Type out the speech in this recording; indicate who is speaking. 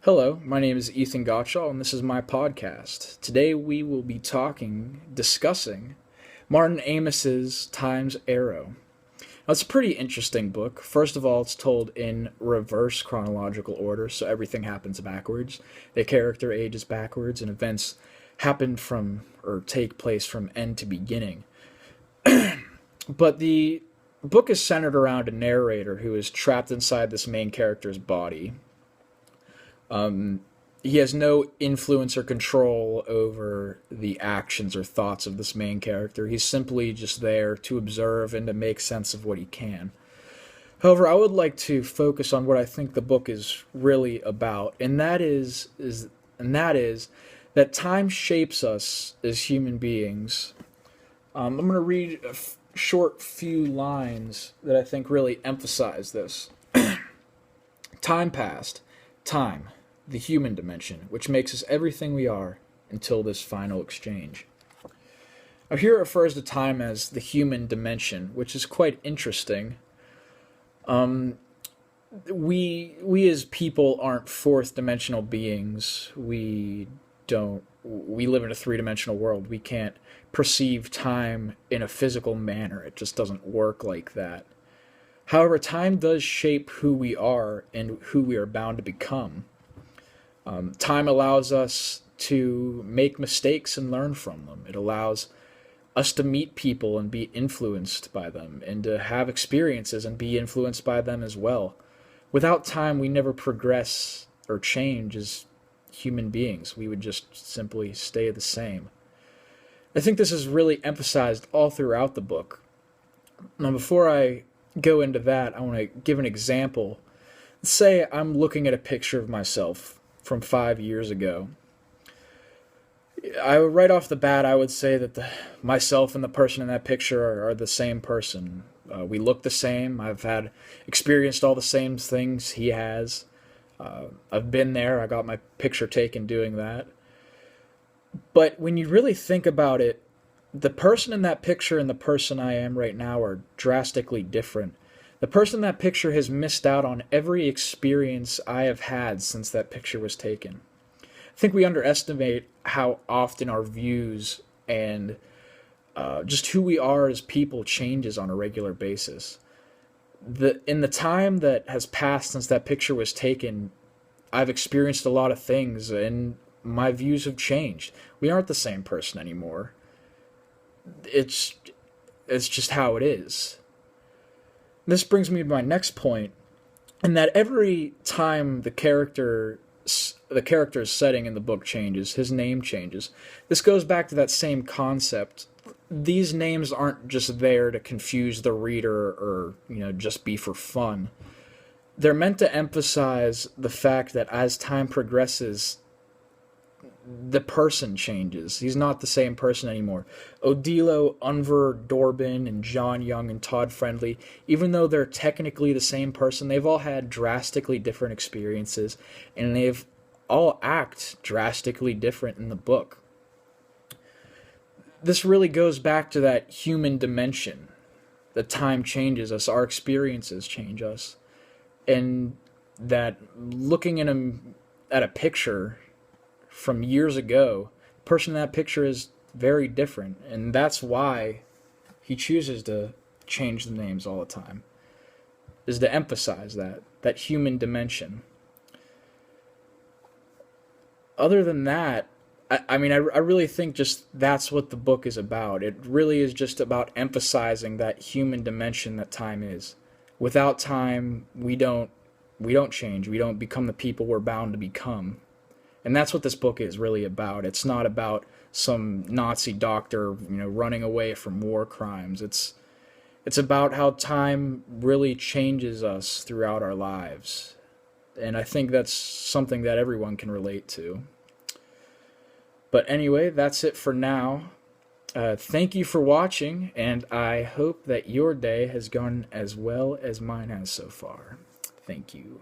Speaker 1: Hello, my name is Ethan Gottschall, and this is my podcast. Today we will be discussing Martin Amis's Time's Arrow. Now, it's a pretty interesting book. First of all, it's told in reverse chronological order, so everything happens backwards. The character ages backwards, and events happen from, or take place from end to beginning. But the book is centered around a narrator who is trapped inside this main character's body. He has no influence or control over the actions or thoughts of this main character. He's simply just there to observe and to make sense of what he can. However, I would like to focus on what I think the book is really about, and that is that time shapes us as human beings. I'm going to read a short few lines that I think really emphasize this. Time passed. Time, the human dimension, which makes us everything we are until this final exchange. Now, here it refers to time as the human dimension, which is quite interesting. We as people aren't fourth dimensional beings. We live in a three-dimensional world. We can't perceive time in a physical manner. It just doesn't work like that. However, time does shape who we are and who we are bound to become. Time allows us to make mistakes and learn from them. It allows us to meet people and be influenced by them, and to have experiences and be influenced by them as well. Without time, we never progress or change as human beings. We would just simply stay the same. I think this is really emphasized all throughout the book. Now, before I go into that, I want to give an example. Let's say I'm looking at a picture of myself from 5 years ago. Right off the bat, I would say that myself and the person in that picture are the same person. We look the same. I've experienced all the same things he has. I've been there. I got my picture taken doing that. But when you really think about it, the person in that picture and the person I am right now are drastically different. The person in that picture has missed out on every experience I have had since that picture was taken. I think we underestimate how often our views and just who we are as people changes on a regular basis. In the time that has passed since that picture was taken, I've experienced a lot of things, and my views have changed. We aren't the same person anymore. It's just how it is. This brings me to my next point, in that every time the character's setting in the book changes, his name changes. This goes back to that same concept. These names aren't just there to confuse the reader or, just be for fun. They're meant to emphasize the fact that as time progresses, the person changes. He's not the same person anymore. Odilo, Unver, Dorbin, and John Young and Todd Friendly, even though they're technically the same person, they've all had drastically different experiences, and they've all act drastically different in the book. This really goes back to that human dimension. That time changes us, our experiences change us, and that looking at a picture from years ago, the person in that picture is very different, and that's why he chooses to change the names all the time, is to emphasize that human dimension. Other than that, I really think just that's what the book is about. It really is just about emphasizing that human dimension that time is. Without time, we don't change. We don't become the people we're bound to become. And that's what this book is really about. It's not about some Nazi doctor, running away from war crimes. It's about how time really changes us throughout our lives. And I think that's something that everyone can relate to. But anyway, that's it for now. Thank you for watching, and I hope that your day has gone as well as mine has so far. Thank you.